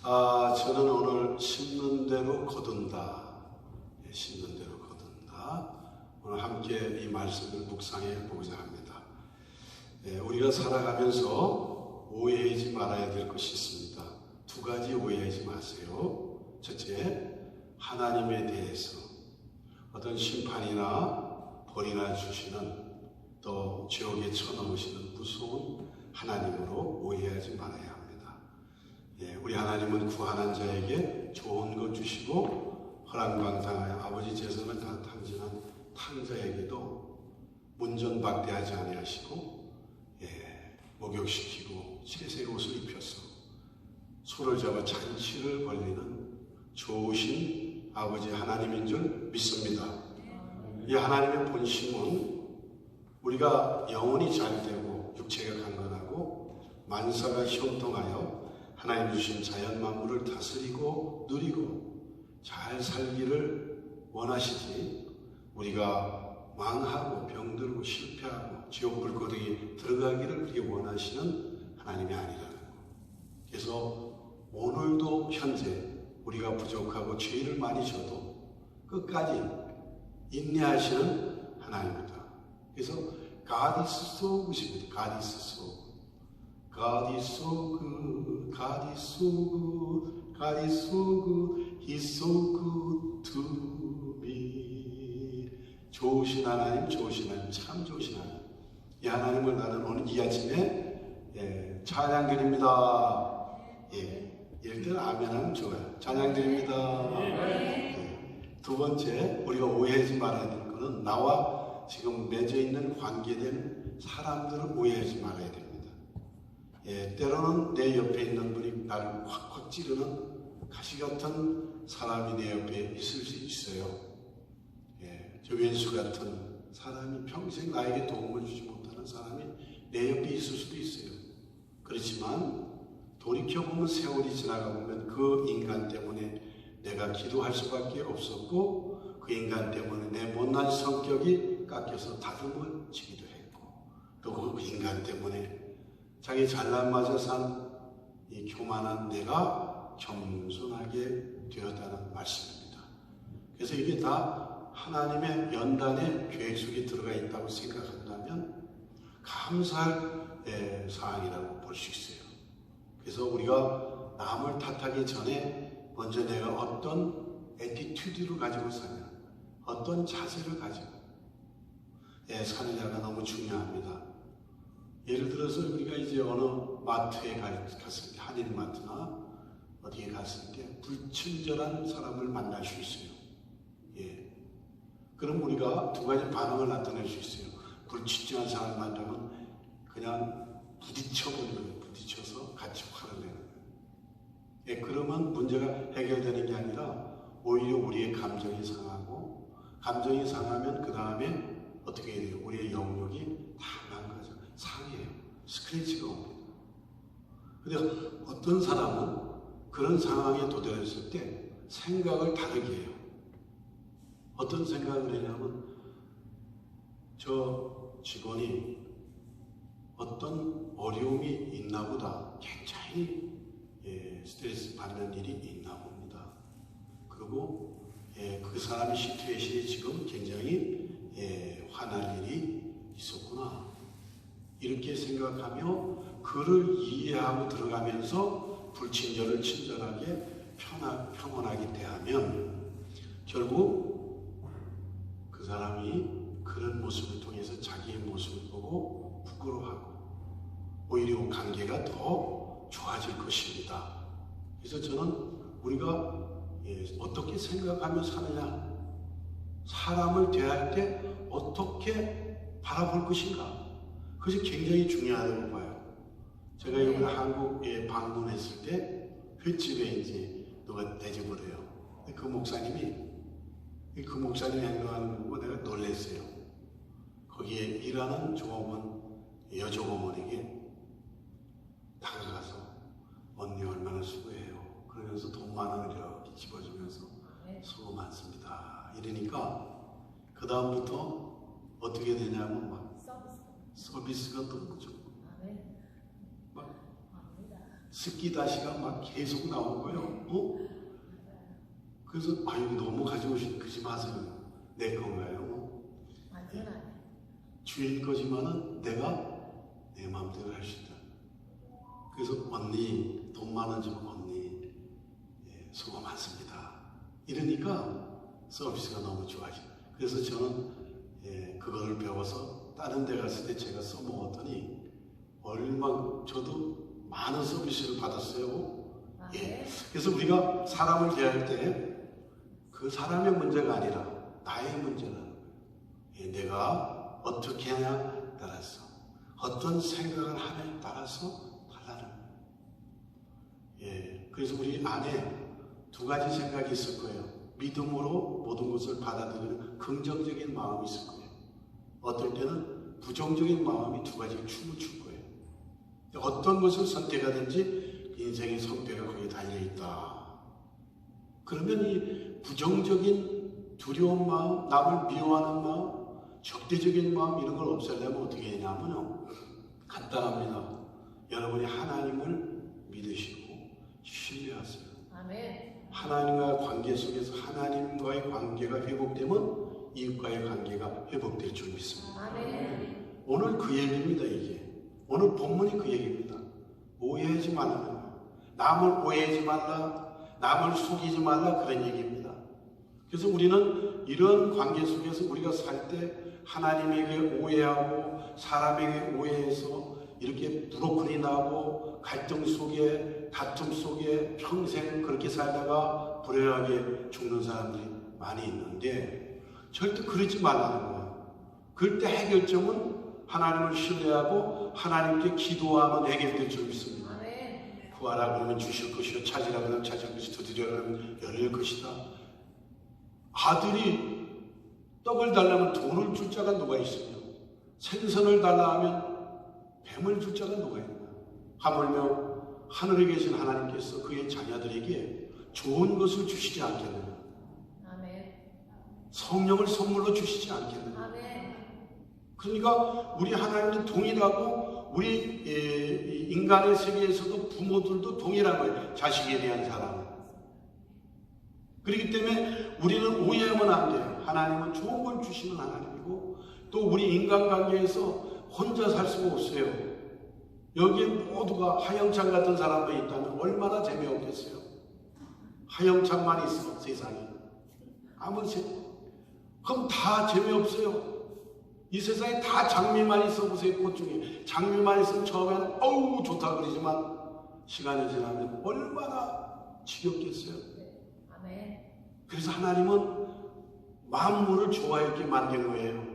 저는 오늘 심는 대로 거둔다. 심는 대로 거둔다. 오늘 함께 이 말씀을 묵상해 보고자 합니다. 우리가 살아가면서 오해하지 말아야 될 것이 있습니다. 두 가지 오해하지 마세요. 첫째, 하나님에 대해서 어떤 심판이나 벌이나 주시는 또 지옥에 쳐넣으시는 무서운 하나님으로 오해하지 말아야 합니다. 우리 하나님은 구하는 자에게 좋은 것 주시고 허랑방탕하여 아버지 재산을 다 탕진한 탕자에게도 문전박대하지 아니하시고 목욕시키고 채색 옷을 입혀서 소를 잡아 잔치를 벌리는 좋으신 아버지 하나님인 줄 믿습니다. 이 하나님의 본심은 우리가 영혼이 잘 되고 육체가 강건하고 만사가 형통하여 하나님 주신 자연 만물을 다스리고 누리고 잘 살기를 원하시지, 우리가 망하고 병들고 실패하고 지옥 불고리에 들어가기를 그렇게 원하시는 하나님이 아니라는 것. 그래서 오늘도 현재 우리가 부족하고 죄를 많이 져도 끝까지 인내하시는 하나님입니다. 그래서 God is so good입니다. God is so good. God is so good. God is so good. God is so good. He's so good to me. 좋으신 하나님, 좋으신 하나님, 참 좋으신 하나님. 이 하나님을 나는 오늘 이 아침에 찬양 드립니다. 이럴 때는 아멘 하면 좋아요. 찬양 드립니다. 두 번째, 우리가 오해하지 말아야 될 것은 나와 지금 맺어 있는 관계된 사람들을 오해하지 말아야 됩니다. 때로는 내 옆에 있는 분이 나를 확확 찌르는 가시 같은 사람이 내 옆에 있을 수 있어요. 저 왼수 같은 사람이 평생 나에게 도움을 주지 못하는 사람이 내 옆에 있을 수도 있어요. 그렇지만 돌이켜보면 세월이 지나가 보면 그 인간 때문에 내가 기도할 수밖에 없었고, 그 인간 때문에 내 못난 성격이 깎여서 다듬어 지기도 했고, 또 그 인간 때문에 자기 잘난 맞아 산 이 교만한 내가 겸손하게 되었다는 말씀입니다. 그래서 이게 다 하나님의 연단의 계획 속에 들어가 있다고 생각한다면 감사할 사항이라고 볼 수 있어요. 그래서 우리가 남을 탓하기 전에 먼저 내가 어떤 애티튜드를 가지고 사냐, 어떤 자세를 가지고 사느냐가 너무 중요합니다. 예를 들어서 우리가 이제 어느 마트에 갔을 때, 한인 마트나 어디에 갔을 때 불친절한 사람을 만날 수 있어요. 그럼 우리가 두 가지 반응을 나타낼 수 있어요. 불친절한 사람을 만나면 그냥 부딪혀버리는, 부딪혀서 같이 화를 내는 거예요. 그러면 문제가 해결되는 게 아니라 오히려 우리의 감정이 상하고, 감정이 상하면 그 다음에 어떻게 해야 돼요? 우리의 영역이 다 망가져, 상해요. 스크래치가 옵니다. 근데 어떤 사람은 그런 상황에 도달했을 때 생각을 다르게 해요. 어떤 생각을 하냐면, 저 직원이 어떤 어려움이 있나 보다, 굉장히 스트레스 받는 일이 있나 봅니다. 그리고 그 사람의 시트웨이션이 지금 굉장히 화날 일이 있었구나, 이렇게 생각하며 그를 이해하고 들어가면서 불친절을 친절하게 평온하게 대하면 결국 그 사람이 그런 모습을 통해서 자기의 모습을 보고 부끄러워하고 오히려 관계가 더 좋아질 것입니다. 그래서 저는 우리가 어떻게 생각하며 사느냐, 사람을 대할 때 어떻게 바라볼 것인가, 그것이 굉장히 중요하다고 봐요. 제가 이번에 한국에 방문했을 때 횟집에 이제 누가 대접을 해요. 그 목사님이 행동하는 거 보고 내가 놀랐어요. 거기에 일하는 조업원, 여조업원에게 다가가서 언니 얼마나 수고해요, 그러면서 돈 10,000원을 이렇게 집어주면서 수고 많습니다 이러니까 그 다음부터 어떻게 되냐면 막 서비스가 너무 좋고 막 스키다시가 막 계속 나온 거예요. 그래서 아유 너무 가지고 그러지 마세요. 내 건가요? 주인 거지만은 내가 내 마음대로 할 수 있다. 그래서 언니 돈 많아지면 언니 수고 많습니다. 이러니까 서비스가 너무 좋아져. 그래서 저는 그거를 배워서 다른 데 갔을 때 제가 써먹었더니 저도 많은 서비스를 받았어요. 그래서 우리가 사람을 대할 때 그 사람의 문제가 아니라 나의 문제라는 거예요. 내가 어떻게 하냐에 따라서 어떤 생각을 하냐에 따라서 달라는 거예요. 그래서 우리 안에 두 가지 생각이 있을 거예요. 믿음으로 모든 것을 받아들이는 긍정적인 마음이 있을 거예요. 어떨 때는 부정적인 마음이 두 가지 춤을 출 거예요. 어떤 것을 선택하든지 인생의 성패가 거기에 달려있다. 그러면 이 부정적인 두려운 마음, 남을 미워하는 마음, 적대적인 마음 이런 걸 없애려면 어떻게 하냐면요. 간단합니다. 여러분이 하나님을 믿으시고 신뢰하세요. 아멘. 하나님과의 관계 속에서 하나님과의 관계가 회복되면 이웃과의 관계가 회복될 줄 믿습니다. 아멘. 오늘 그 얘기입니다. 이게 오늘 본문이 그 얘기입니다. 오해하지 말라는 거예요. 남을 오해하지 말라, 남을 속이지 말라 그런 얘기입니다. 그래서 우리는 이런 관계 속에서 우리가 살 때 하나님에게 오해하고 사람에게 오해해서 이렇게 브로큰이 나고 갈등 속에 다툼 속에 평생 그렇게 살다가 불행하게 죽는 사람들이 많이 있는데 절대 그러지 말라는 거예요. 그럴 때 해결점은 하나님을 신뢰하고 하나님께 기도하면 해결될 줄 믿습니다. 구하라 그러면 주실 것이요, 찾으라 그러면 찾을 것이요, 두드리라 그러면 열릴 것이다. 아들이 떡을 달라면 돈을 줄 자가 누가 있으며 생선을 달라 하면 뱀을 줄 자가 누가 있나. 하물며 하늘에 계신 하나님께서 그의 자녀들에게 좋은 것을 주시지 않겠느냐. 성령을 선물로 주시지 않겠느냐. 그러니까 우리 하나님은 동일하고 우리 인간의 세계에서도 부모들도 동일한 거예요. 자식에 대한 사랑. 그렇기 때문에 우리는 오해하면 안 돼요. 하나님은 좋은 걸 주시는 하나님이고 또 우리 인간관계에서 혼자 살 수가 없어요. 여기에 모두가 하영찬 같은 사람이 있다면 얼마나 재미없겠어요. 하영찬만 있어 세상에. 아무리 그럼 다 재미없어요. 이 세상에 다 장미만 있어 보세요. 꽃 중에 장미만 있으면 처음에는 어우 좋다 그러지만 시간이 지나면 얼마나 지겹겠어요. 그래서 하나님은 만물을 좋아하게 만든 거예요.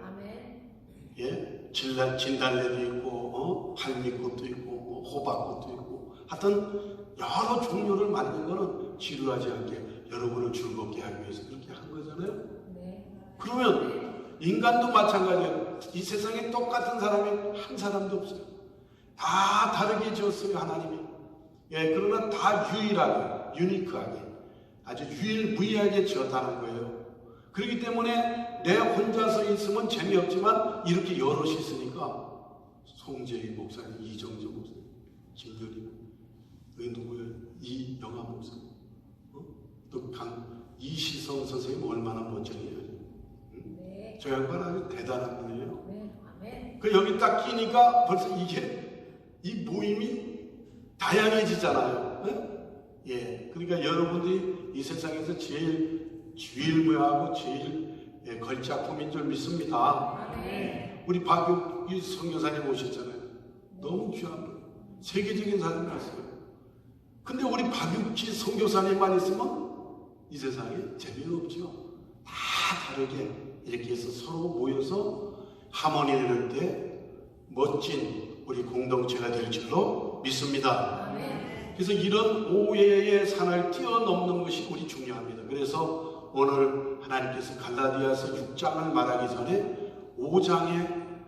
진달래도 있고 할미꽃도 있고 호박꽃도 있고 하여튼 여러 종류를 만든 거는 지루하지 않게 여러분을 즐겁게 하기 위해서 그렇게 한 거잖아요. 그러면 인간도 마찬가지예요. 이 세상에 똑같은 사람이 한 사람도 없어요. 다 다르게 지었어요, 하나님이. 그러나 다 유일하게, 유니크하게, 아주 유일무이하게 지었다는 거예요. 그렇기 때문에 내 혼자서 있으면 재미없지만 이렇게 여럿이 있으니까 송재희 목사님, 이정재 목사님, 김여림, 누구예요? 이영하 목사님, 또 이시성 선생님 얼마나 멋져요. 저 양반 아주 대단한 분이에요. 그 여기 딱 끼니까 벌써 이 모임이 다양해지잖아요. 그러니까 여러분들이 이 세상에서 제일 유일무이하고 제일 걸작품인 줄 믿습니다. 우리 박육기 선교사님 오셨잖아요. 너무 귀한 분, 세계적인 사람이었어요. 근데 우리 박육기 선교사님만 있으면 이 세상에 재미가 없죠. 다 다르게 이렇게 해서 서로 모여서 하모니를 할 때 멋진 우리 공동체가 될 줄로 믿습니다. 그래서 이런 오해의 산을 뛰어넘는 것이 우리 중요합니다. 그래서 오늘 하나님께서 갈라디아서 6장을 말하기 전에 5장에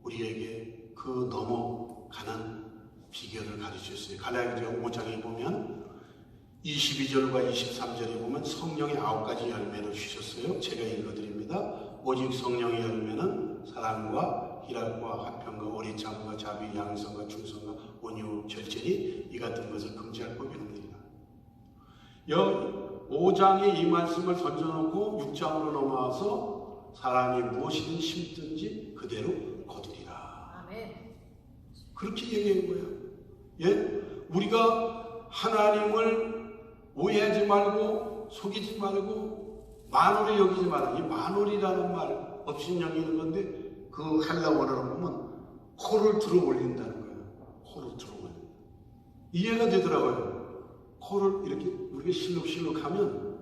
우리에게 그 넘어가는 비결을 가르치셨어요. 갈라디아 5장에 보면 22절과 23절에 보면 성령의 9가지 열매를 주셨어요. 제가 읽어드립니다. 오직 성령의 열매는 사랑과 희락과 화평과 오래 참음과 자비, 양성과 충성과 온유, 절제니 이 같은 것을 금지할 법이 없느니라. 5장에 이 말씀을 던져놓고 6장으로 넘어와서 사람이 무엇이든 심든지 그대로 거두리라. 아멘. 그렇게 얘기한 거예요. 예? 우리가 하나님을 오해하지 말고 속이지 말고 만홀히 여기지 말고, 이 만홀이라는 말 업신여기 있는 건데 그 헬라어로 보면 코를 들어 올린다는 거예요. 코를 들어 올린다. 이해가 되더라고요. 코를 이렇게 우리가 실룩실룩 하면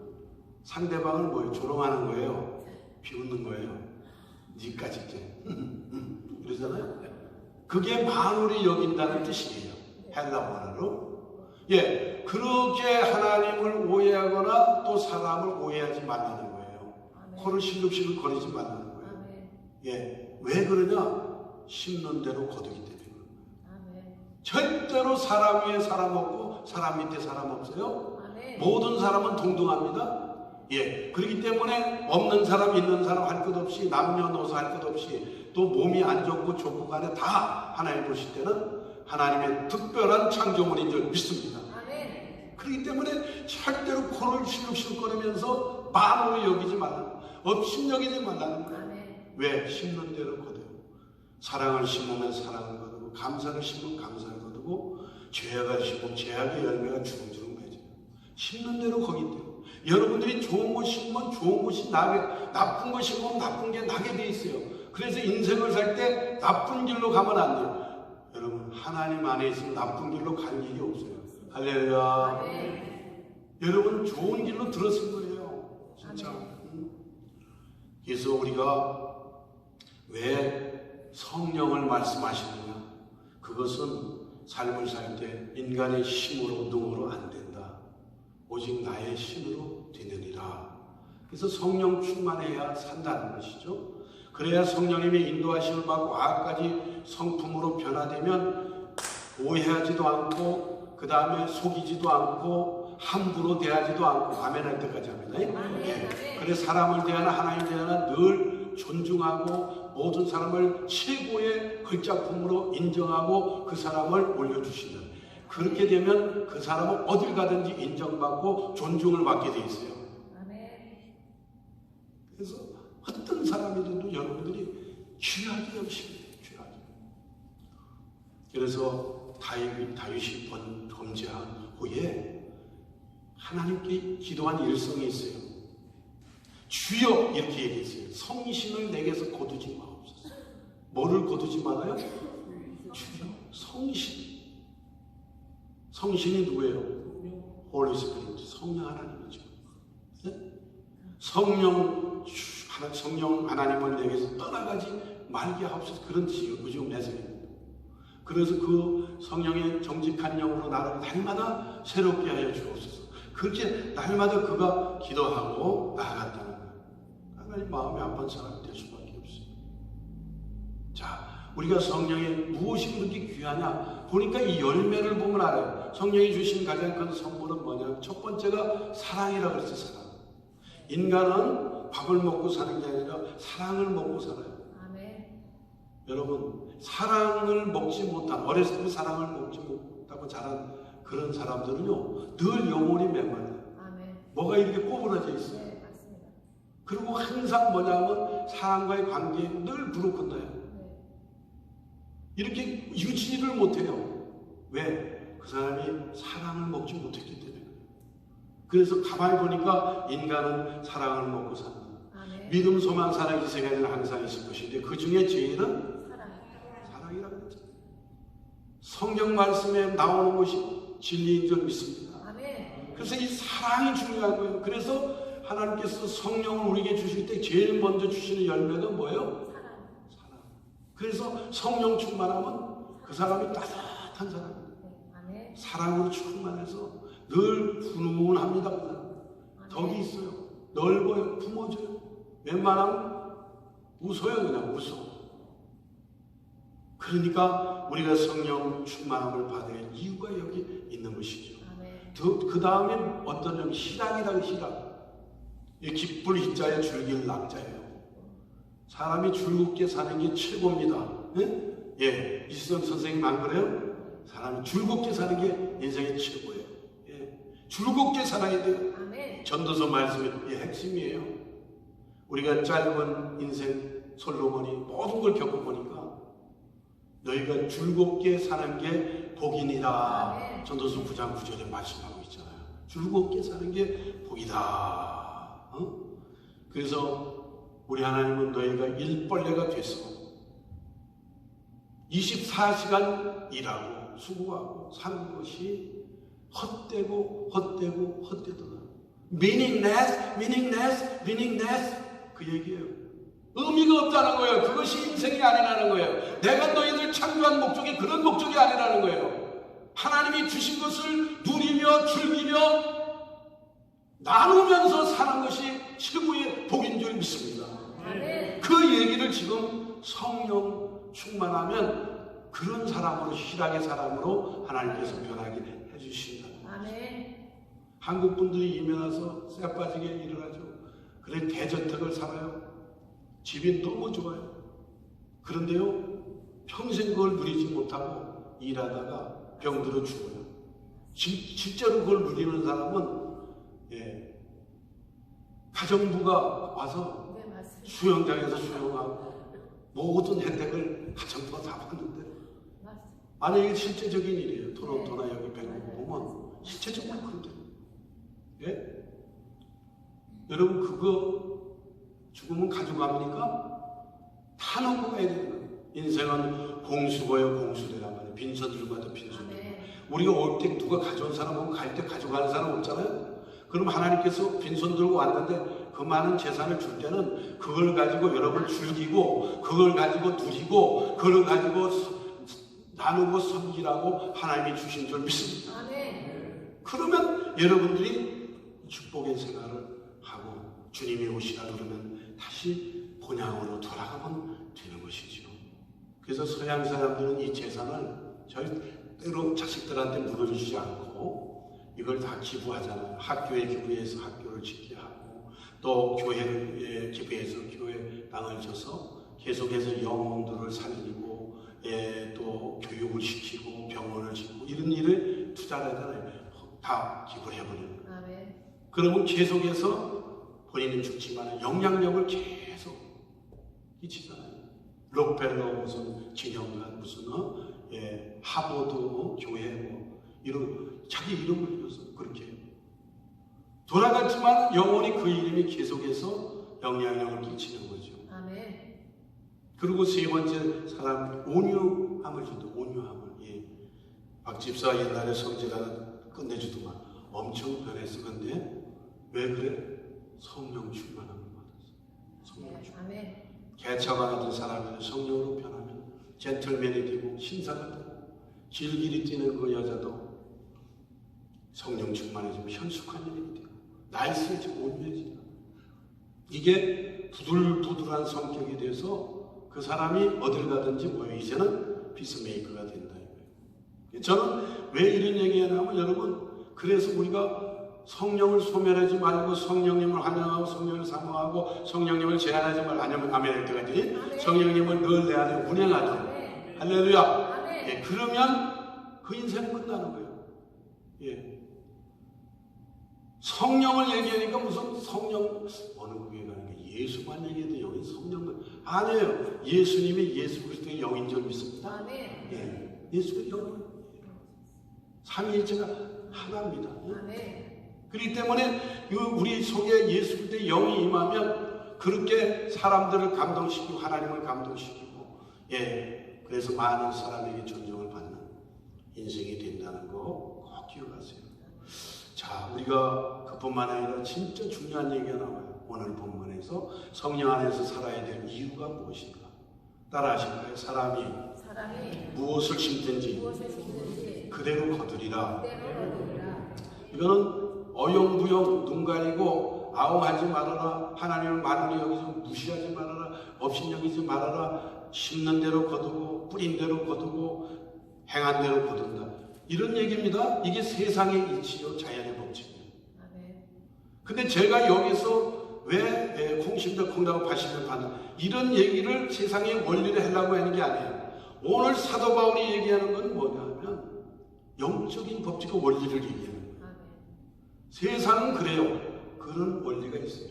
상대방을 뭐예요? 조롱하는 거예요. 비웃는 거예요. 니까지 게 그러잖아요. 그게 만홀히 여긴다는 뜻이에요. 헬라어로. 예, 그렇게 하나님을 오해하거나 또 사람을 오해하지 말라는 거예요. 아멘. 코를 실룩실룩 거리지 말라는 거예요. 아멘. 예, 왜 그러냐? 심는 대로 거두기 때문에. 아멘. 절대로 사람 위에 사람 없고 사람 밑에 사람 없어요. 아멘. 모든 사람은 동등합니다. 예, 그렇기 때문에 없는 사람 있는 사람 할 것 없이 남녀노소 할 것 없이 또 몸이 안 좋고 좋고 간에 다 하나님 보실 때는 하나님의 특별한 창조물인 줄 믿습니다. 아멘. 그렇기 때문에 절대로 코를 실룩실룩거리면서 만홀히 여기지 말라, 업신여기지 말라는 거예요. 아멘. 왜? 심는 대로 거둬요. 사랑을 심으면 사랑을 거두고, 감사를 심으면 감사를 거두고, 죄악을 심으면 죄악의 열매가 주렁주렁 맺어요. 심는 대로 거기 때문에 여러분들이 좋은 것 심으면 좋은 것이 나게, 나쁜 것 심으면 나쁜 게 나게 돼 있어요. 그래서 인생을 살 때 나쁜 길로 가면 안 돼요. 여러분, 하나님 안에 있으면 나쁜 길로 갈 일이 없어요. 할렐루야. 아멘. 여러분, 좋은 길로 들었을 거예요. 진짜. 그래서 우리가 왜 성령을 말씀하시느냐? 그것은 삶을 살 때 인간의 힘으로 능으로 안 된다. 오직 나의 힘으로 되느니라. 그래서 성령 충만해야 산다는 것이죠. 그래야 성령님의 인도하심을 받고 악까지 성품으로 변화되면 오해하지도 않고 그 다음에 속이지도 않고 함부로 대하지도 않고 아멘 할 때까지 합니다. 예. 그래서 사람을 대하나 하나님 대하나 늘 존중하고 모든 사람을 최고의 걸작품으로 인정하고 그 사람을 올려주시는, 그렇게 되면 그 사람은 어딜 가든지 인정받고 존중을 받게 돼 있어요. 아멘. 그래서 어떤 사람이든도 여러분들이 귀하게 여기시면 돼요. 귀하게. 그래서 다윗이 범죄한 후에 하나님께 기도한 일성이 있어요. 주여 이렇게 얘기했어요. 성신을 내게서 거두지 마옵소서. 뭐를 거두지 말아요? 주여. 성신. 성신이 누구예요? 홀리 스피리트. 성령 하나님이죠. 네? 성령 하나님을 내게서 떠나가지 말게 하옵소서. 그런 뜻이에요. 의중 내세입니다. 그래서 그 성령의 정직한 영으로 나를 날마다 새롭게 하여 주옵소서. 그렇게 날마다 그가 기도하고 나아갔다는 거예요. 하나님 마음이 아픈 사람이 될 수밖에 없어요. 자, 우리가 성령이 무엇이 그렇게 귀하냐? 보니까 이 열매를 보면 알아요. 성령이 주신 가장 큰 선물은 뭐냐? 첫 번째가 사랑이라고 그랬어요. 사랑. 인간은 밥을 먹고 사는 게 아니라 사랑을 먹고 살아요. 아멘. 여러분, 사랑을 먹지 못한, 어렸을 때 사랑을 먹지 못하고 자란 그런 사람들은요, 늘 영혼이 메말라요. 아멘. 뭐가 이렇게 꼬부라져 있어요. 네, 맞습니다. 그리고 항상 뭐냐면 사람과의 관계에 늘 부족한다요. 네. 이렇게 유지를 못해요. 왜? 그 사람이 사랑을 먹지 못했기 때문에. 그래서 가만히 보니까 인간은 사랑을 먹고 산다. 아멘. 믿음, 소망, 사랑 이 세 가지는 항상 있을 것인데 그 중에 제일은 사랑. 사랑이라고 그랬죠. 성경 말씀에 나오는 것이 진리인 줄 믿습니다. 아멘. 그래서 이 사랑이 중요한 거예요. 그래서 하나님께서 성령을 우리에게 주실 때 제일 먼저 주시는 열매가 뭐예요? 사랑. 사랑. 그래서 성령 충만하면 그 사람이 따뜻한 사람입니다. 네. 아멘. 사랑으로 충만해서 늘 훈훈합니다. 그 사람. 덕이 있어요. 넓어요. 품어줘요. 웬만하면 웃어요. 그냥 웃어. 그러니까 우리가 성령 충만함을 받아야 할 이유가 여기 있는 것이죠. 아멘. 그 다음에 어떤 점, 희락이라는 희락. 이 기쁠 희자에 줄길 낙자예요. 사람이 즐겁게 사는 게 최고입니다. 예, 이수정 선생님 안 그래요? 사람이 즐겁게 사는 게 인생의 최고예요. 예, 즐겁게 살아야 돼요. 아멘. 전도서 말씀이 핵심이에요. 우리가 짧은 인생 솔로몬이 모든 걸 겪어보니까 너희가 즐겁게 사는 게 복이니라. 아멘. 전도서 9장 9절에 말씀하고 있잖아요. 즐겁게 사는 게 복이다. 그래서 우리 하나님은 너희가 일벌레가 돼서 24시간 일하고 수고하고 사는 것이 헛되고 헛되도다. meaningless 그 얘기예요. 의미가 없다는 거예요. 그것이 인생이 아니라는 거예요. 내가 너희들 창조한 목적이 그런 목적이 아니라는 거예요. 하나님이 주신 것을 누리며 즐기며 나누면서 사는 것이 최고의 복인 줄 믿습니다. 아멘. 그 얘기를 지금 성령 충만하면 그런 사람으로, 희락의 사람으로 하나님께서 변하게 해주신다. 아멘. 한국 분들이 이민 와서 쇠 빠지게 일을 하죠. 그래 대저택을 살아요. 집이 너무 좋아요. 그런데요, 평생 그걸 누리지 못하고 일하다가 병들어 죽어요. 실제로 그걸 누리는 사람은 가정부가 와서 네, 맞습니다. 수영장에서 수영하고 모든 혜택을 가정부가 다 받는데, 맞습니다. 아니 이게 실제적인 일이에요. 토론토나 여기 밴쿠버 보면 실제적으로 그런데, 예? 여러분 그거 죽으면 가져갑니까? 다 놓고 가야 되는 거예요. 인생은 공수고요, 공수대란 말이에요. 빈손들과도 빈손들. 아멘. 우리가 올 때 누가 가져온 사람 보면 갈 때 가져가는 사람 없잖아요. 그럼 하나님께서 빈손 들고 왔는데 그 많은 재산을 줄 때는 그걸 가지고 여러분 즐기고, 그걸 가지고 누리고, 그걸 가지고 나누고 섬기라고 하나님이 주신 줄 믿습니다. 아멘. 그러면 여러분들이 축복의 생활을 하고 주님이 오시라 그러면 다시 본향으로 돌아가면 되는 것이지요. 그래서 서양 사람들은 이 재산을 절대로 자식들한테 물어주지 않고 이걸 다 기부하잖아요. 학교에 기부해서 학교를 짓게 하고, 또 교회를 기부해서 교회 땅을 줘서 계속해서 영혼들을 살리고, 또 교육을 시키고 병원을 짓고 이런 일을 투자를 하잖아요. 다 기부를 해버리는 거예요. 아멘. 그러면 계속해서 본인은 죽지만 영향력을 계속 끼치잖아요. 록펠러 무슨 진영관 무슨 하버드 교회 이런 자기 이름을 이어서 그렇게 돌아갔지만 영원히 그 이름이 계속해서 영향력을 끼치는 거죠. 아멘. 그리고 세 번째 사람 온유함을 준다. 온유함을. 박 집사 옛날에 성질하는 끝내주더만 엄청 변했어. 근데 왜 그래? 성령 충만함을 받았어. 성령 충만. 아멘. 개차가 하던 사람이 성령으로 변하면 젠틀맨이 되고 신사가 되고 길길이 뛰는 그 여자도 성령 충만해지면 현숙한 일이 되고 나이스해지고 온유해지고, 이게 부들부들한 성격이 돼서 그 사람이 어딜 가든지 뭐예요? 이제는 피스메이커가 된다 이거예요. 저는 왜 이런 얘기하냐면 여러분, 그래서 우리가 성령을 소멸하지 말고 성령님을 환영하고 성령을 사모하고 성령님을 제한하지 말고, 아니면 아멘 할 때까지 성령님을 늘 내 안에 운행하도록. 할렐루야. 아멘. 그러면 그 인생은 끝나는 거예요. 성령을 얘기하니까 무슨 성령 어느 교회 가는 게 예수만 얘기해도 여기 성령은 아니에요. 예수님이 예수 그리스도의 영인 줄 믿습니다. 아멘. 예수의 영, 삼위일체가 하나입니다. 아멘. 그렇기 때문에 우리 속에 예수 그리스도의 영이 임하면 그렇게 사람들을 감동시키고 하나님을 감동시키고, 그래서 많은 사람에게 존경을 받는 인생이 된다는 거 꼭 기억하세요. 자, 우리가 그뿐만 아니라 진짜 중요한 얘기가 나와요. 오늘 본문에서 성령 안에서 살아야 될 이유가 무엇인가? 따라 하실까요? 사람이 무엇을 심든지 그대로 거두리라. 이거는 어영부영 눈 가리고 아웅하지 말아라, 하나님을 만으로 여기지 무시하지 말아라, 업신여기지 말아라, 심는 대로 거두고 뿌린 대로 거두고 행한 대로 거둔다, 이런 얘기입니다. 이게 세상의 이치요 자연의 법칙이에요. 근데 제가 여기서 왜 콩심자 콩나고 80년 파는 이런 얘기를 세상의 원리를 하려고 하는 게 아니에요. 오늘 사도 바울이 얘기하는 건 뭐냐면 영적인 법칙과 원리를 얘기하는 거예요. 세상은 그래요. 그런 원리가 있어요.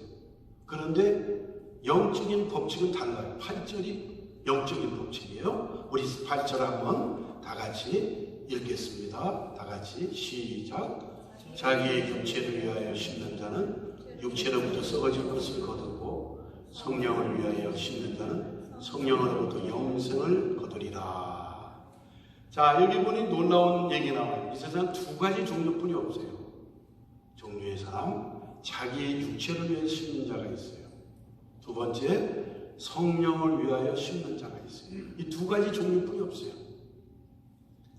그런데 영적인 법칙은 달라요. 8절이 영적인 법칙이에요. 우리 8절 한번 다 같이 읽겠습니다. 다 같이 시작. 자기의 육체를 위하여 심는 자는 육체로부터 썩어질 것을 거두고 성령을 위하여 심는 자는 성령으로부터 영생을 거두리라. 자, 여기 보니 놀라운 얘기 나와요. 이 세상 두 가지 종류뿐이 없어요. 종류의 사람, 자기의 육체를 위해 심는 자가 있어요. 두 번째, 성령을 위하여 심는 자가 있어요. 이 두 가지 종류뿐이 없어요.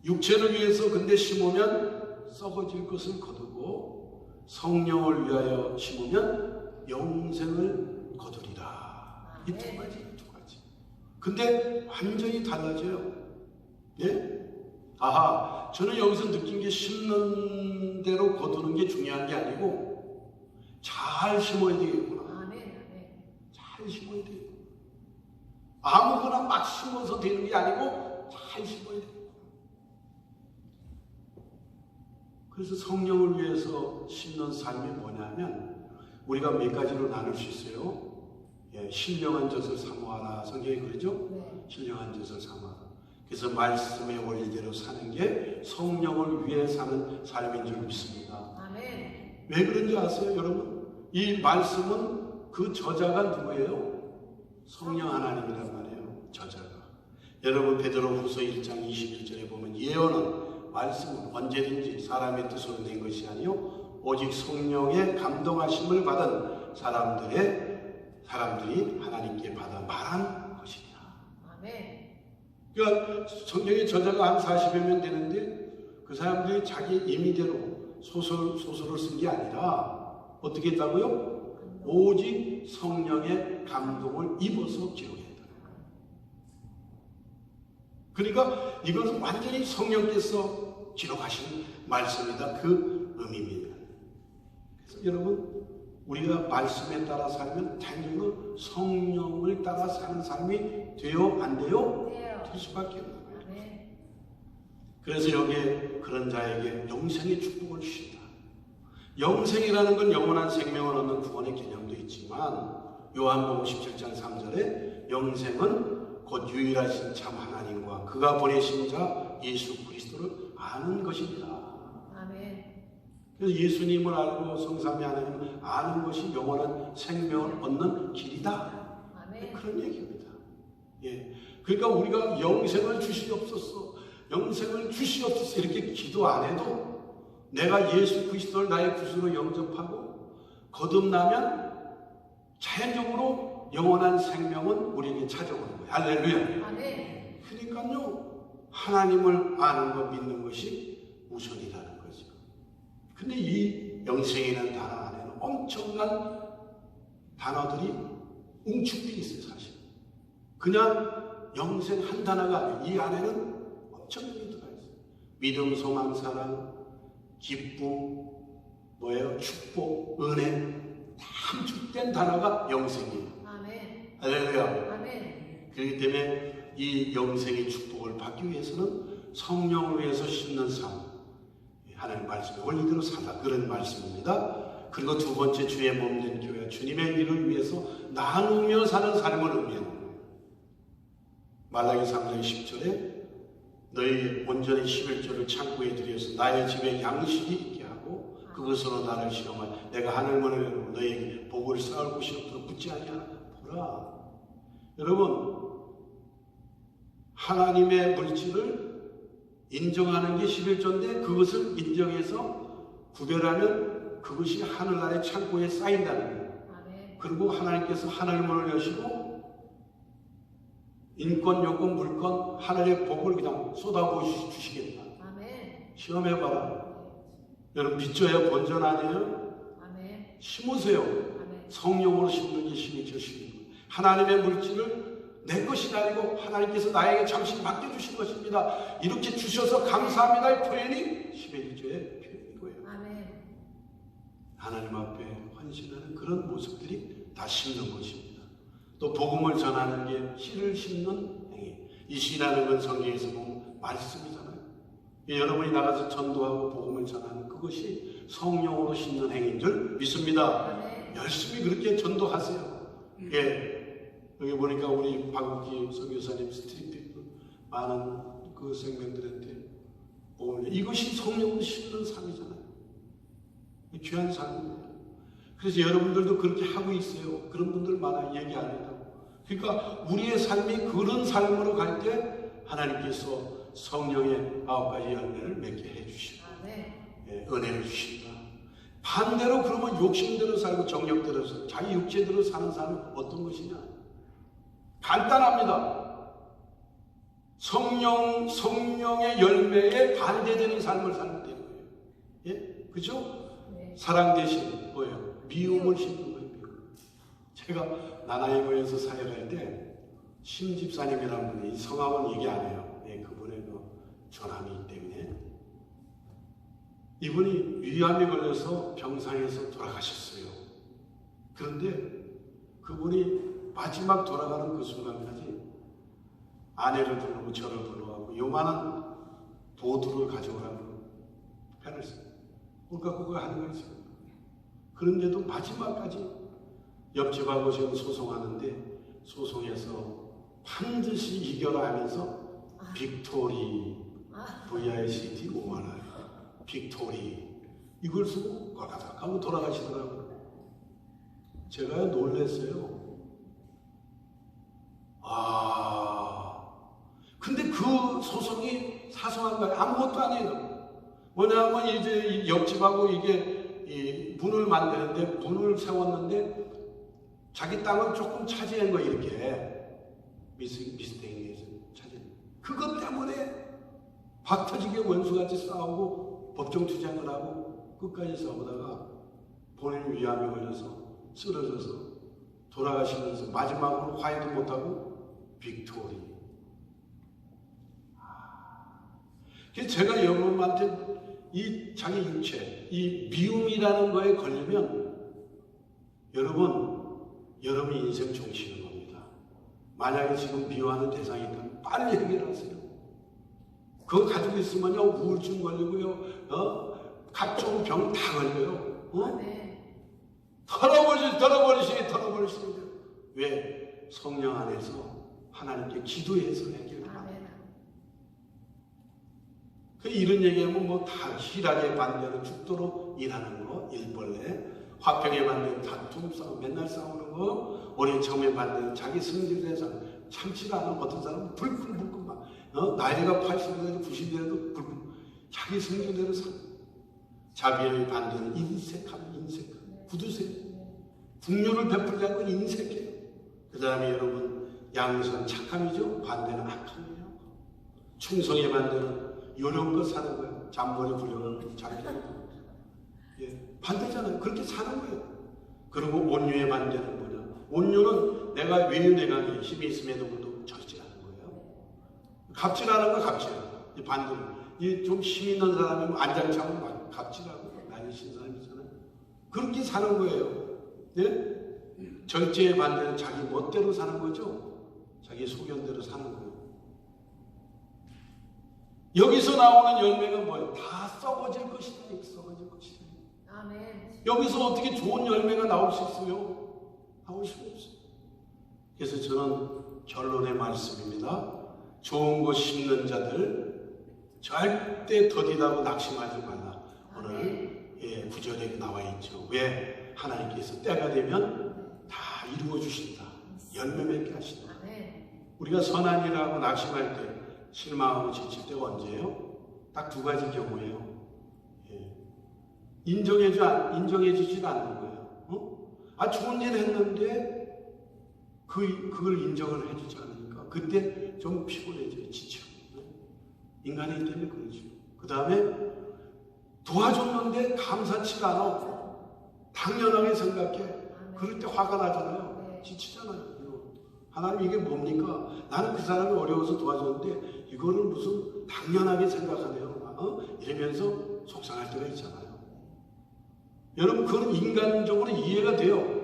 육체를 위해서 근데 심으면 썩어질 것을 거두고 성령을 위하여 심으면 영생을 거두리라. 이 두 가지. 근데 완전히 달라져요. 예? 아하, 저는 여기서 느낀 게 심는 대로 거두는 게 중요한 게 아니고 잘 심어야 되겠구나. 잘 심어야 돼요. 아무거나 막 심어서 되는 게 아니고 잘 심어야 돼요. 그래서 성령을 위해서 심는 삶이 뭐냐면 우리가 몇 가지로 나눌 수 있어요. 예, 신령한 젖을 사모하라. 성경이 그러죠? 네. 신령한 젖을 사모하라. 그래서 말씀의 원리대로 사는 게 성령을 위해 사는 삶인 줄 믿습니다. 아멘. 왜 그런지 아세요, 여러분? 이 말씀은 그 저자가 누구예요? 성령 하나님이란 말이에요. 저자가. 여러분 베드로후서 1장 21절에 보면 예언은 말씀은 언제든지 사람의 뜻으로 낸 것이 아니요 오직 성령의 감동하심을 받은 사람들이 하나님께 받아 말한 것이니라. 아멘. 그러니까 성경의 저자가 한 40여 명 되는데 그 사람들이 자기 임의대로 소설을 쓴 게 아니라 어떻게 했다고요? 오직 성령의 감동을 입어서 기록했다. 그러니까 이것은 완전히 성령께서 기록하신 말씀이다. 그 의미입니다. 그래서 여러분 우리가 말씀에 따라 살면 단적으로 성령을 따라 사는 삶이 돼요? 안 돼요? 될 수밖에 없는 거예요. 그래서 여기에 그런 자에게 영생의 축복을 주신다. 영생이라는 건 영원한 생명을 얻는 구원의 개념도 있지만 요한복음 17장 3절에 영생은 곧 유일하신 참 하나님과 그가 보내신 자 예수 그리스도를 아는 것이다. 아멘. 그래서 예수님을 알고 성삼위 하나님을 아는 것이 영원한 생명을 얻는 길이다. 아멘. 그런 얘기입니다. 예. 그러니까 우리가 영생을 주시옵소서, 영생을 주시옵소서 이렇게 기도 안 해도 내가 예수 그리스도를 나의 구주로 영접하고 거듭나면 자연적으로 영원한 생명은 우리에게 찾아오는 거예요. 할렐루야. 아멘. 그러니까요 하나님을 아는 것 믿는 것이 우선이라는 거죠. 근데 이 영생이라는 단어 안에는 엄청난 단어들이 웅축되어 있어요. 사실 그냥 영생 한 단어가 아니에요. 이 안에는 엄청난 게 들어가 있어요. 믿음, 소망, 사랑, 기쁨, 축복, 은혜 다 함축된 단어가 영생이에요. 아멘. 할렐루야. 아멘. 그렇기 때문에 이 영생의 축복을 받기 위해서는 성령을 위해서 심는 삶, 하나님 말씀의 원리대로 살라 그런 말씀입니다. 그리고 두 번째 주의 몸된 교회 주님의 일을 위해서 나누며 사는 삶을 의미하는 거예요. 말라기 3장 10절에 너희 온전히 11조를 창고에 들여서 나의 집에 양식이 있게 하고 그것으로 나를 시험할 내가 하늘문을 너희에게 복을 쌓을 곳이 없도록 붙지 아니하라. 보라. 여러분 하나님의 물질을 인정하는 게 11조인데 그것을 인정해서 구별하면 그것이 하늘나라의 창고에 쌓인다는 거예요. 그리고 하나님께서 하늘문을 여시고 인권, 요건, 물권, 하늘의 복을 그냥 쏟아부으시겠다. 아멘. 시험해봐라. 여러분 빚져야 본전 아니에요? 아멘. 심으세요. 아멘. 성령으로 심는 게 신이 저십니다. 하나님의 물질을 내 것이 아니고 하나님께서 나에게 잠시 맡겨주신 것입니다. 이렇게 주셔서 감사합니다의 표현이 11조의 표현인 거예요. 아멘. 하나님 앞에 헌신하는 그런 모습들이 다 심는 것입니다. 또 복음을 전하는 게 씨를 심는 행위. 이 씨라는 건 성경에서 보면 말씀이잖아요. 여러분이 나가서 전도하고 복음을 전하는 그것이 성령으로 심는 행위인 줄 믿습니다. 열심히 그렇게 전도하세요. 여기 보니까 우리 박욱기 선교사님 스트릿 많은 그 생명들한테 복음을, 이것이 성령으로 심는 삶이잖아요. 귀한 삶입니다. 그래서 여러분들도 그렇게 하고 있어요. 그런 분들 많아, 얘기 안 해도. 그러니까 우리의 삶이 그런 삶으로 갈 때 하나님께서 성령의 9가지 열매를 맺게 해주시고 은혜를 주신다. 반대로 그러면 욕심대로 살고 정욕대로 살고 자기 육체대로 사는 사람은 어떤 것이냐? 간단합니다. 성령의 열매에 반대되는 삶을 살면 되는 거예요. 예? 그죠? 사랑 대신 뭐예요? 미움을 심는 거예요. 미움. 제가 나나이모에서 사역할 때 심집사님이라는 분이, 성함은 얘기 안 해요. 그분의 그 전함이기 때문에. 이분이 위암에 걸려서 병상에서 돌아가셨어요. 그런데 그분이 마지막 돌아가는 그 순간까지 아내를 부르고 저를 불러가고 요만한 보드를 가져오라고 편을 써요. 그러니까 그거 하는 거였어요. 그런데도 마지막까지 옆집하고 지금 소송하는데, 소송에서 반드시 이겨라 하면서 빅토리 VICT 5만원 빅토리 이걸 쓰고 가다가 하고 돌아가시더라고요. 제가 놀랐어요. 근데 그 소송이 사소한 거예요. 아무것도 아니에요. 뭐냐면 이제 옆집하고 이게 문을 만드는데, 문을 세웠는데 자기 땅을 조금 차지한 거예요. 이렇게 미스테이크에서 차지한. 그것 때문에 박터지게 원수같이 싸우고 법정 투쟁을 하고 끝까지 싸우다가 본인이 위암에 걸려서 쓰러져서 돌아가시면서 마지막으로 화해도 못하고 빅토리. 그래서 제가 여러분한테 이 자기 육체, 이 미움이라는 거에 걸리면 여러분 인생 종치는 겁니다. 만약에 지금 미워하는 대상이 있다면 빨리 해결하세요. 그거 가지고 있으면요, 우울증 걸리고요, 각종 병 다 걸려요. 털어버리시니. 왜? 성령 안에서 하나님께 기도해서 해결합니다. 이런 얘기하면 뭐 다 희락에 반대로 죽도록 일하는 거, 일벌레, 화평에 반대로 다툼 싸움, 맨날 싸우는 거, 오랜 처음에 반대로 자기 승질에서 참지도 않은 어떤 사람은 불끈불끈 막, 나이가 80이라도 90이라도 불끈, 자기 승질대로 사는. 자비의 반대는 인색하면 구두쇠. 국류를 베풀지 않고 인색해요. 그 다음에 여러분, 양선 착함이죠. 반대는 악함이에요. 충성의 반대는 요령껏 사는 거예요. 잠버리 불려가고 자기를. 반대잖아요. 그렇게 사는 거예요. 그리고 온유의 반대는 뭐냐? 온유는 내가 외유내강에 힘이 있음에도 불구하고 절제하는 거예요. 갑질하는 거 갑질하고. 이 반대는 이 좀 힘 있는 사람이면 안장차고 갑질하고 나이신 사람이잖아요. 그렇게 사는 거예요. 네? 절제의 반대는 자기 멋대로 사는 거죠. 자기 소견대로 사는 거예요. 여기서 나오는 열매가 뭐예요? 다 썩어질 것이다. 썩어질 것이다. 아멘. 여기서 어떻게 좋은 열매가 나올 수 있어요? 나올 수가 없어요. 그래서 저는 결론의 말씀입니다. 좋은 것 심는 자들 절대 더디다고 낙심하지 말라. 오늘 구절에 나와 있죠. 왜? 하나님께서 때가 되면 다 이루어 주신다. 열매 맺게 하신다. 우리가 선한 일하고 낙심할 때, 실망하고 지칠 때가 언제예요? 딱 두 가지 경우예요. 인정해주지도 않는 거예요. 좋은 일 했는데 그걸 인정을 해주지 않으니까 그때 좀 피곤해져요. 지쳐. 인간이기 때문에 그러죠. 그 다음에 도와줬는데 감사치가 않아. 당연하게 생각해. 그럴 때 화가 나잖아요. 지치잖아요. 하나님 이게 뭡니까? 나는 그 사람이 어려워서 도와줬는데 이거를 무슨 당연하게 생각하네요. 이러면서 속상할 때가 있잖아요. 여러분 그건 인간적으로 이해가 돼요.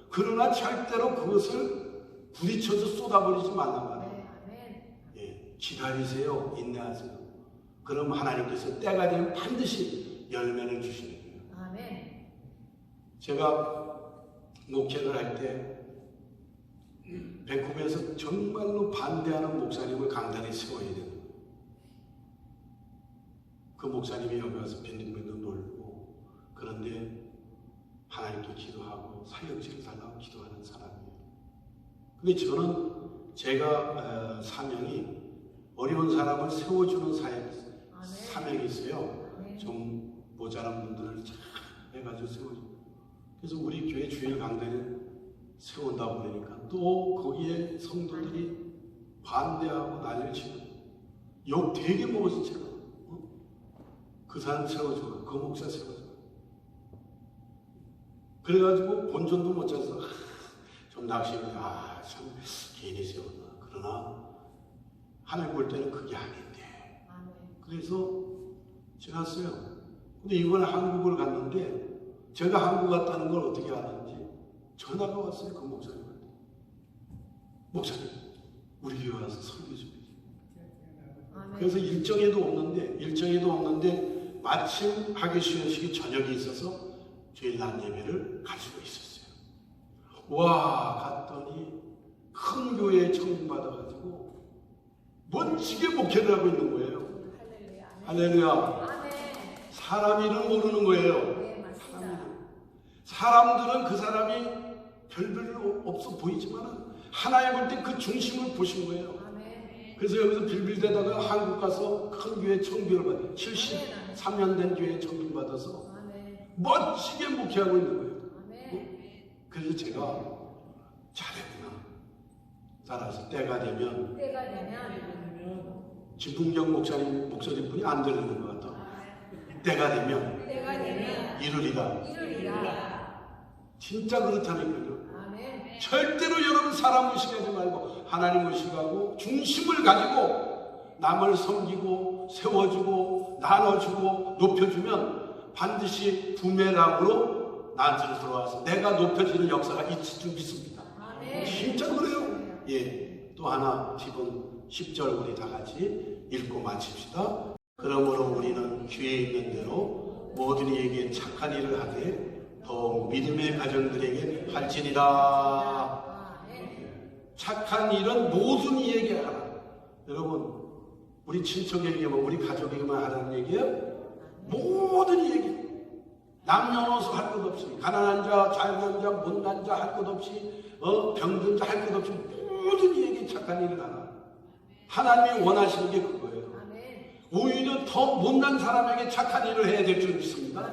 그러나 절대로 그것을 부딪혀서 쏟아버리지 말란 말이에요. 예, 기다리세요. 인내하세요. 그럼 하나님께서 때가 되면 반드시 열매를 주시는 거예요. 아멘. 제가 목회를 할 때 밴쿠버에서 정말로 반대하는 목사님을 강단에 세워야 되는 거예요. 그 목사님이 여기 와서 빈둥빈둥 놀고, 그런데 하나님께 기도하고 사역지를 달라고 기도하는 사람이에요. 근데 저는 제가 사명이 어려운 사람을 세워주는 사명이 있어요. 좀 모자란 분들을 잘 해가지고 세워주고. 그래서 우리 교회 주일 강단에 세운다고 그러니까 또 거기에 성도들이 반대하고 난리를 치고 욕 되게 먹었어. 제가 그 사람 세워줘, 그 목사 세워줘. 그래가지고 본전도 못 찾아서 좀 낙심해. 참 괜히 세웠나. 그러나 하나님 볼 때는 그게 아닌데. 그래서 지났어요. 근데 이번에 한국을 갔는데 제가 한국 갔다는 걸 어떻게 알았는지 전화가 왔어요. 그 목사님한테. 목사님, 우리 교회 와서 설교 좀 해주세요. 그래서 일정에도 없는데 마침 하계수연식이 저녁에 있어서 주일 낮 예배를 가지고 있었어요. 와, 갔더니 큰 교회에 청빙받아가지고 멋지게 목회를 하고 있는 거예요. 할렐루야. 사람 이름 모르는 거예요. 사람들은 그 사람이 별별 없어 보이지만 하나님 볼 때 그 중심을 보신 거예요. 그래서 여기서 빌빌대다가 한국 가서 큰 교회 청빙을 받아요. 73년 된 교회에 청빙 받아서 멋지게 목회하고 있는 거예요. 그래서 제가 잘했구나. 따라서 때가 되면 진풍경 목소리뿐이 안 들리는 것 같아. 때가 되면 이루리라. 진짜 그렇다니까요. 절대로 여러분 사람 의식하지 말고 하나님 의식하고 중심을 가지고 남을 섬기고 세워주고 나눠주고 높여주면 반드시 부메랑으로 나한테로 돌아와서 내가 높여지는 역사가 있을 줄 믿습니다. 진짜 그래요. 예, 또 하나 기본 10절 우리 다 같이 읽고 마칩시다. 그러므로 우리는 귀에 있는 대로 모든 이에게 착한 일을 하되 더욱 믿음의 가정들에게 할지니라. 착한 일은 모든 이에게 하라. 여러분, 우리 친척에게만, 우리 가족에게만 하라는 얘기예요? 모든 이에게. 남녀노소 할 것 없이, 가난한 자, 잘난 자, 못난 자 할 것 없이, 병든 자 할 것 없이 모든 이에게 착한 일을 하라. 하나님이 원하시는 게 그거예요. 오히려 더 못난 사람에게 착한 일을 해야 될 줄 믿습니다.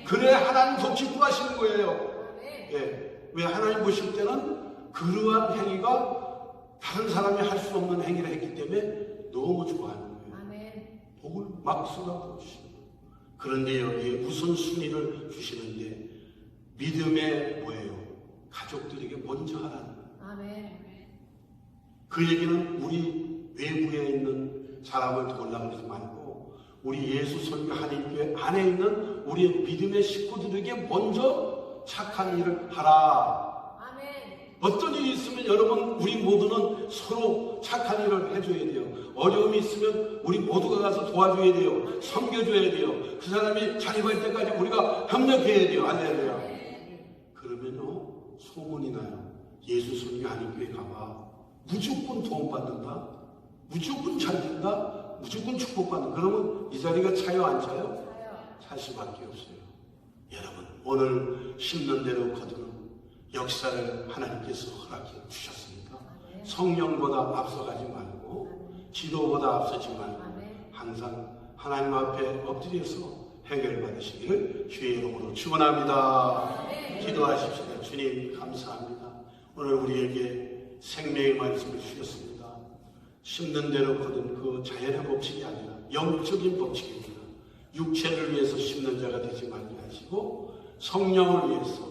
그래 하나님 더 기뻐하시는 거예요. 예. 왜 하나님 보실 때는 그러한 행위가 다른 사람이 할 수 없는 행위를 했기 때문에 너무 좋아하는 거예요. 복을 막 쏟아부으시는 거예요. 그런데 여기에 우선순위를 주시는데 믿음의 뭐예요? 가족들에게 먼저 하라는 거예요. 그 얘기는 우리 외부에 있는 사람을 도우려고 하지 말고 우리 예수 선교 한인교회 안에 있는 우리 믿음의 식구들에게 먼저 착한 일을 하라. 어떤 일이 있으면 여러분 우리 모두는 서로 착한 일을 해줘야 돼요. 어려움이 있으면 우리 모두가 가서 도와줘야 돼요. 섬겨줘야 돼요. 그 사람이 자립할 때까지 우리가 협력해야 돼요. 할렐루야. 그러면요 소문이 나요. 예수 선교 한인교회 가봐. 무조건 도움받는다. 무조건 잘 된다. 무조건 축복받는다. 그러면 이 자리가 차요 안 차요? 찰 수밖에 없어요. 여러분 오늘 심는 대로 거두는 역사를 하나님께서 허락해 주셨습니다. 성령보다 앞서가지 말고 기도보다 앞서지 말고 항상 하나님 앞에 엎드려서 해결받으시기를 주의 이름으로 축원합니다. 기도하십시다. 주님 감사합니다. 오늘 우리에게 생명의 말씀을 주셨습니다. 심는 대로 거둔 그 자연의 법칙이 아니라 영적인 법칙입니다. 육체를 위해서 심는 자가 되지 말게 하시고 성령을 위해서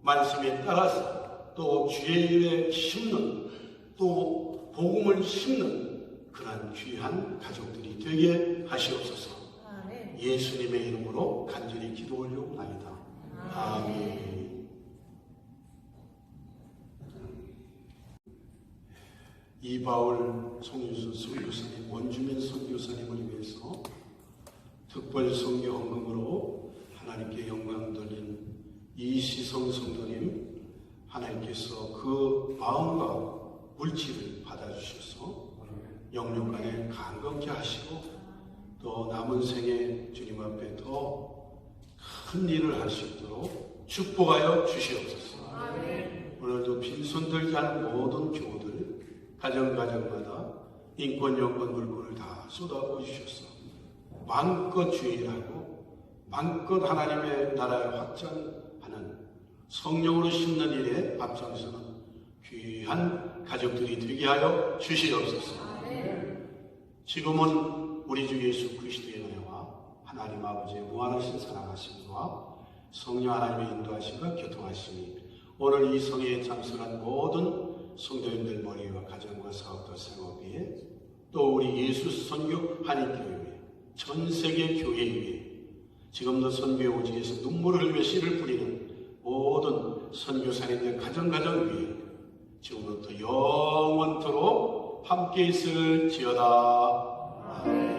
말씀에 따라서 또 주의 일에 심는 또 복음을 심는 그러한 귀한 가족들이 되게 하시옵소서. 예수님의 이름으로 간절히 기도 올려옵나이다. 아멘. 이바울 송유수 선교사님, 원주민 선교사님을 위해서 특별 선교 헌금으로 하나님께 영광 돌린 이시성 성도님, 하나님께서 그 마음과 물질을 받아주셔서 영육간에 강건케 하시고 또 남은 생에 주님 앞에 더 큰 일을 할 수 있도록 축복하여 주시옵소서. 오늘도 빈손 들지 않은 모든 교우들 가정마다 인권, 여권, 물건을 다 쏟아부어 주셔서 마음껏 주의 일하고 마음껏 하나님의 나라에 확장하는 성령으로 심는 일에 앞장서는 귀한 가족들이 되게 하여 주시옵소서. 지금은 우리 주 예수 그리스도의 은혜와 하나님 아버지의 무한하신 사랑하심과 성령 하나님의 인도하심과 교통하심이 오늘 이 성회에 참석한 모든 성도님들 머리와 가정과 사업과 생업 위에 또 우리 예수 선교 한인교회 전 세계 교회 위에 지금도 선교의 오직에서 눈물을 흘리며 씨를 뿌리는 모든 선교사님들 가정 위에 지금부터 영원토록 함께 있을지어다. 아멘.